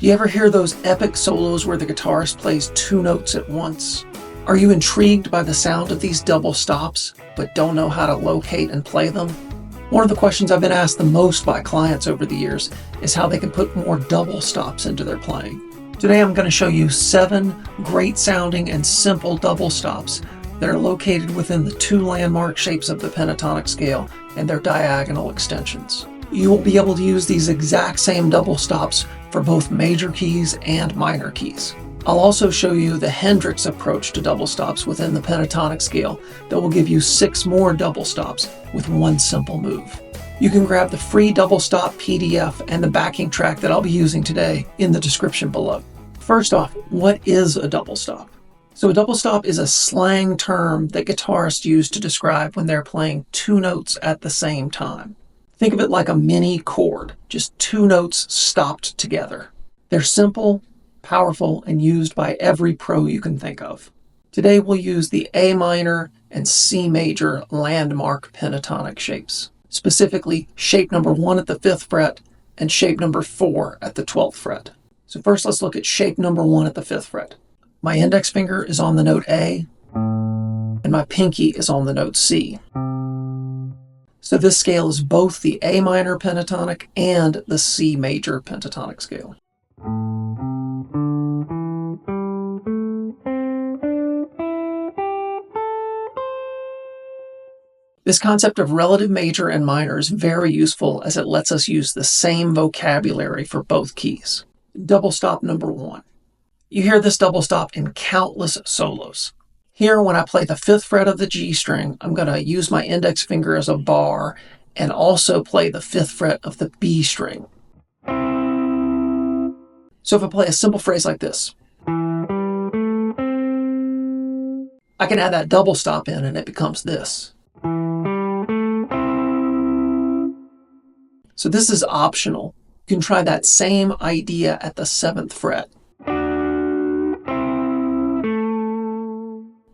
Do you ever hear those epic solos where the guitarist plays two notes at once? Are you intrigued by the sound of these double stops, but don't know how to locate and play them? One of the questions I've been asked the most by clients over the years is how they can put more double stops into their playing. Today I'm going to show you 7 great sounding and simple double stops that are located within the 2 landmark shapes of the pentatonic scale and their diagonal extensions. You will be able to use these exact same double stops for both major keys and minor keys. I'll also show you the Hendrix approach to double stops within the pentatonic scale that will give you 6 more double stops with one simple move. You can grab the free double stop PDF and the backing track that I'll be using today in the description below. First off, what is a double stop? So a double stop is a slang term that guitarists use to describe when they're playing 2 notes at the same time. Think of it like a mini chord, just 2 notes stopped together. They're simple, powerful, and used by every pro you can think of. Today we'll use the A minor and C major landmark pentatonic shapes, specifically shape number 1 at the 5th fret and shape number 4 at the 12th fret. So first let's look at shape number 1 at the 5th fret. My index finger is on the note A, and my pinky is on the note C. So this scale is both the A minor pentatonic and the C major pentatonic scale. This concept of relative major and minor is very useful as it lets us use the same vocabulary for both keys. Double stop number 1. You hear this double stop in countless solos. Here, when I play the 5th fret of the G string, I'm going to use my index finger as a bar and also play the 5th fret of the B string. So if I play a simple phrase like this, I can add that double stop in and it becomes this. So this is optional. You can try that same idea at the 7th fret.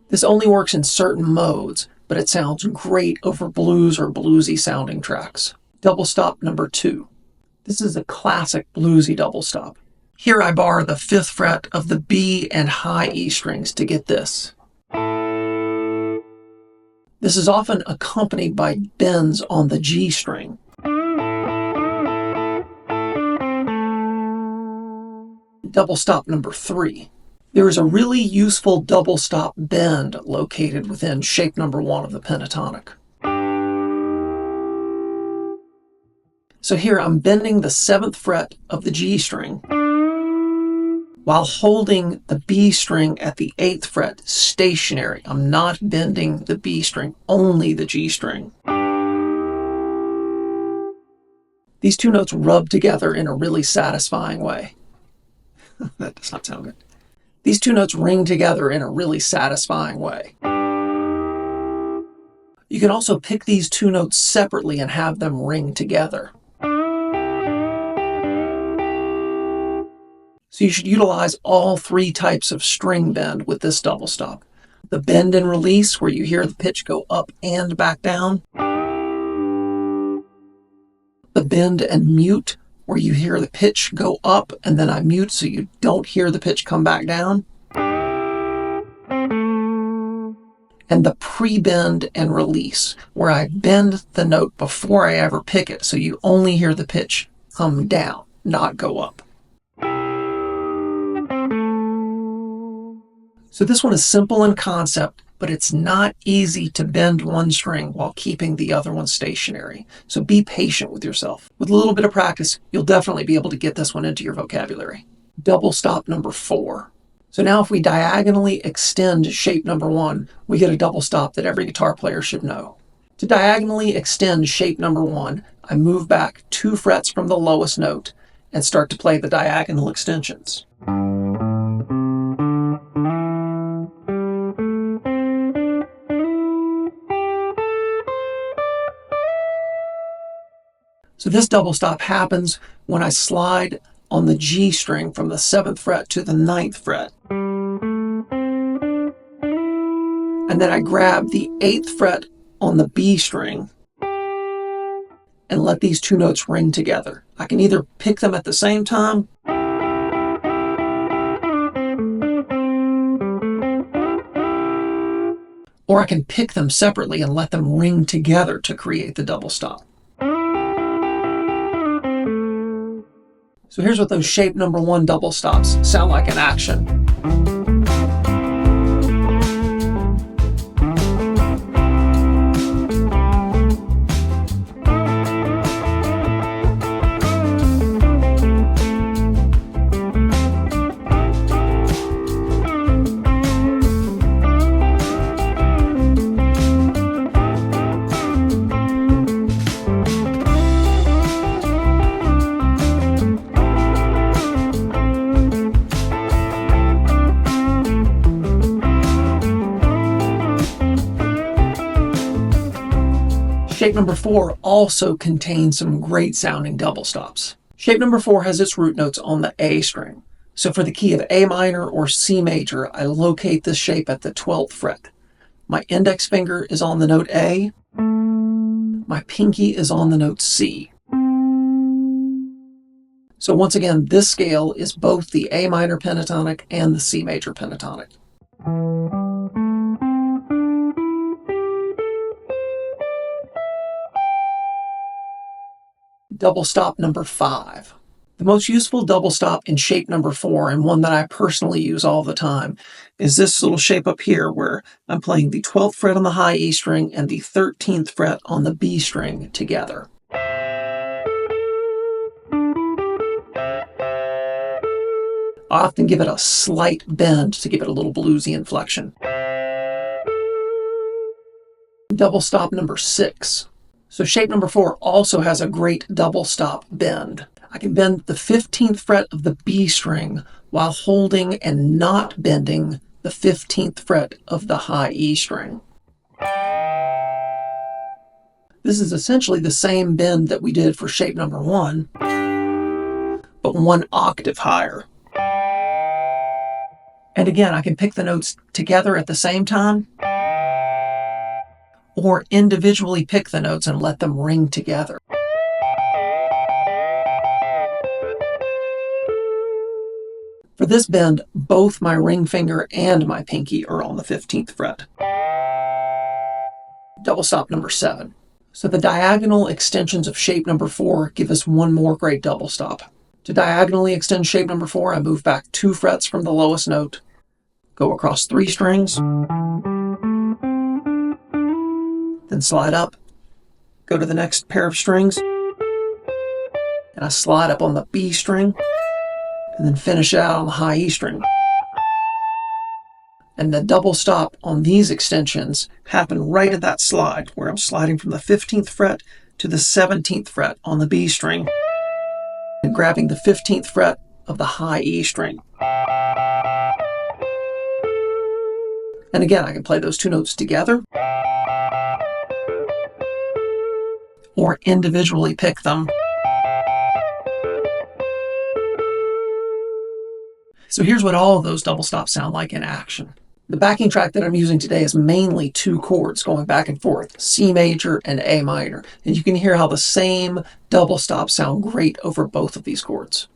This only works in certain modes, but it sounds great over blues or bluesy sounding tracks. Double stop number 2. This is a classic bluesy double stop. Here I bar the 5th fret of the B and high E strings to get this. This is often accompanied by bends on the G string. Double stop number 3. There is a really useful double stop bend located within shape number 1 of the pentatonic. So here I'm bending the 7th fret of the G string while holding the B string at the 8th fret stationary. I'm not bending the B string, only the G string. These 2 notes rub together in a really satisfying way. That does not sound good. These 2 notes ring together in a really satisfying way. You can also pick these 2 notes separately and have them ring together. So you should utilize all 3 types of string bend with this double stop. The bend and release, where you hear the pitch go up and back down. The bend and mute, where you hear the pitch go up and then I mute so you don't hear the pitch come back down. And the pre-bend and release, where I bend the note before I ever pick it so you only hear the pitch come down, not go up. So this one is simple in concept, but it's not easy to bend one string while keeping the other one stationary. So be patient with yourself. With a little bit of practice, you'll definitely be able to get this one into your vocabulary. Double stop number 4. So now if we diagonally extend shape number 1, we get a double stop that every guitar player should know. To diagonally extend shape number 1, I move back 2 frets from the lowest note and start to play the diagonal extensions. So this double stop happens when I slide on the G string from the 7th fret to the 9th fret. And then I grab the 8th fret on the B string and let these 2 notes ring together. I can either pick them at the same time or I can pick them separately and let them ring together to create the double stop. So here's what those shape number 1 double stops sound like in action. Shape number 4 also contains some great sounding double stops. Shape number 4 has its root notes on the A string. So for the key of A minor or C major, I locate this shape at the 12th fret. My index finger is on the note A. My pinky is on the note C. So once again, this scale is both the A minor pentatonic and the C major pentatonic. Double stop number 5. The most useful double stop in shape number 4, and one that I personally use all the time, is this little shape up here where I'm playing the 12th fret on the high E string and the 13th fret on the B string together. I often give it a slight bend to give it a little bluesy inflection. Double stop number 6. So shape number 4 also has a great double stop bend. I can bend the 15th fret of the B string while holding and not bending the 15th fret of the high E string. This is essentially the same bend that we did for shape number 1, but 1 octave higher. And again, I can pick the notes together at the same time, or individually pick the notes and let them ring together. For this bend, both my ring finger and my pinky are on the 15th fret. Double stop number 7. So the diagonal extensions of shape number 4 give us one more great double stop. To diagonally extend shape number 4, I move back 2 frets from the lowest note, go across 3 strings, then slide up, go to the next pair of strings, and I slide up on the B string, and then finish out on the high E string. And the double stop on these extensions happen right at that slide, where I'm sliding from the 15th fret to the 17th fret on the B string, and grabbing the 15th fret of the high E string. And again, I can play those 2 notes together, or individually pick them. So here's what all of those double stops sound like in action. The backing track that I'm using today is mainly 2 chords going back and forth, C major and A minor. And you can hear how the same double stops sound great over both of these chords.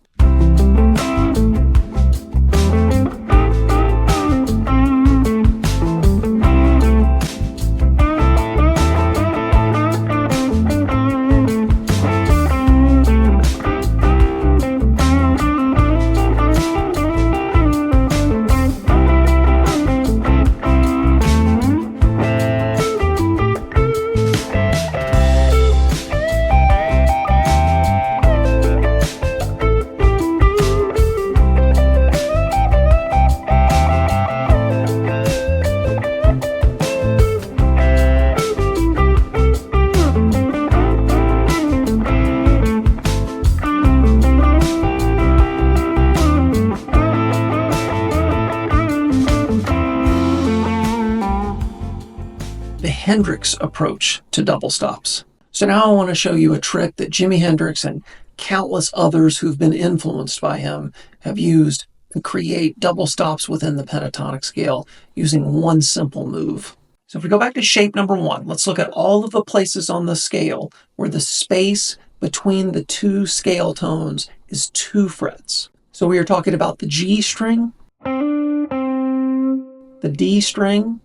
The Hendrix approach to double stops. So now I want to show you a trick that Jimi Hendrix and countless others who've been influenced by him have used to create double stops within the pentatonic scale using one simple move. So if we go back to shape number 1, let's look at all of the places on the scale where the space between the 2 scale tones is 2 frets. So we are talking about the G string, the D string,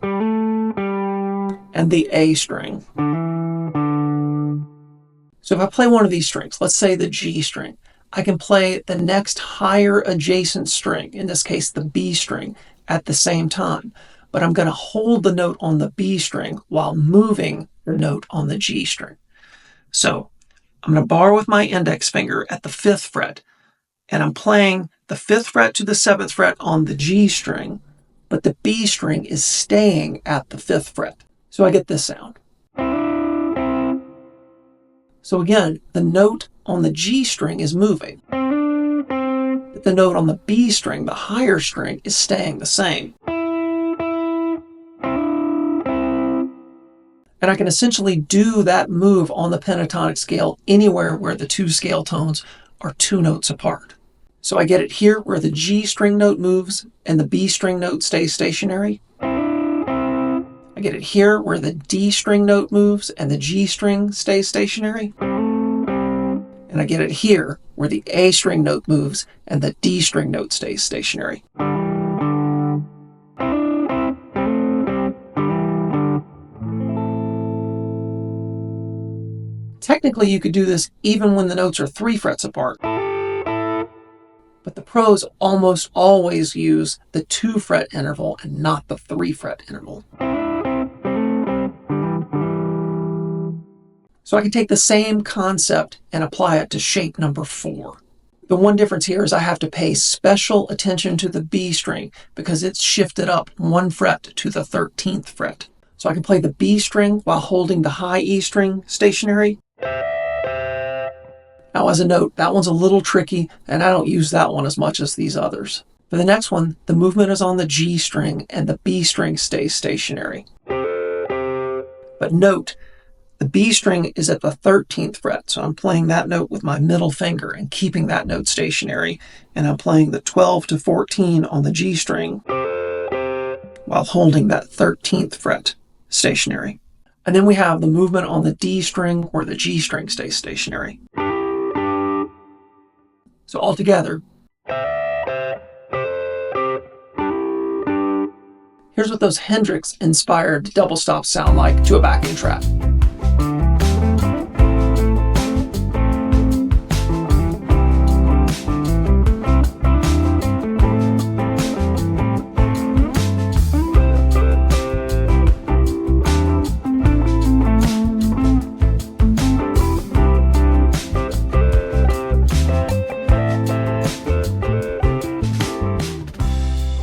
and the A string. So if I play one of these strings, let's say the G string, I can play the next higher adjacent string, in this case the B string, at the same time. But I'm going to hold the note on the B string while moving the note on the G string. So I'm going to bar with my index finger at the 5th fret, and I'm playing the 5th fret to the 7th fret on the G string, but the B string is staying at the 5th fret. So I get this sound. So again, the note on the G string is moving, but the note on the B string, the higher string, is staying the same. And I can essentially do that move on the pentatonic scale anywhere where the two scale tones are 2 notes apart. So I get it here where the G string note moves and the B string note stays stationary. I get it here where the D string note moves and the G string stays stationary. And I get it here where the A string note moves and the D string note stays stationary. Technically, you could do this even when the notes are 3 frets apart, but the pros almost always use the 2 fret interval and not the 3 fret interval. So I can take the same concept and apply it to shape number 4. The one difference here is I have to pay special attention to the B string because it's shifted up 1 fret to the 13th fret. So I can play the B string while holding the high E string stationary. Now as a note, that one's a little tricky and I don't use that one as much as these others. For the next one, the movement is on the G string and the B string stays stationary. But note, the B string is at the 13th fret, so I'm playing that note with my middle finger and keeping that note stationary, and I'm playing the 12 to 14 on the G string while holding that 13th fret stationary. And then we have the movement on the D string where the G string stays stationary. So altogether, here's what those Hendrix-inspired double stops sound like to a backing track.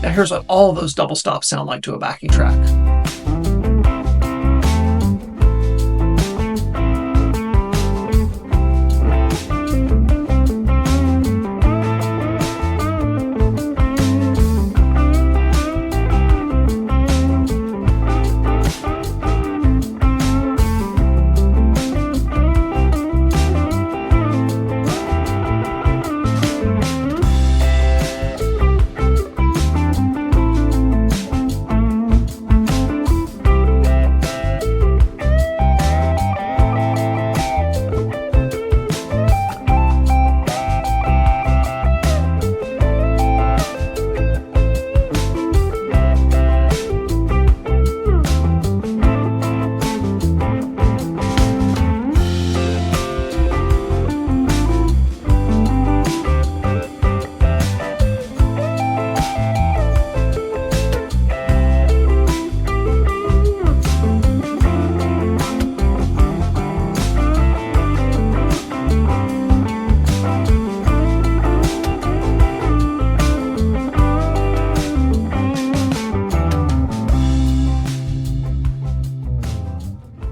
Now here's what all those double stops sound like to a backing track.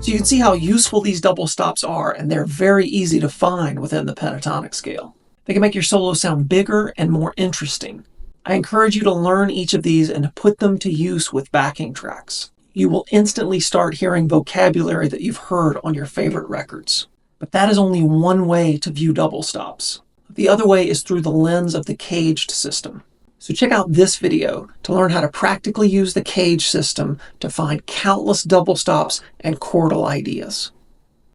So you can see how useful these double stops are, and they're very easy to find within the pentatonic scale. They can make your solo sound bigger and more interesting. I encourage you to learn each of these and to put them to use with backing tracks. You will instantly start hearing vocabulary that you've heard on your favorite records. But that is only one way to view double stops. The other way is through the lens of the caged system. So check out this video to learn how to practically use the cage system to find countless double stops and chordal ideas.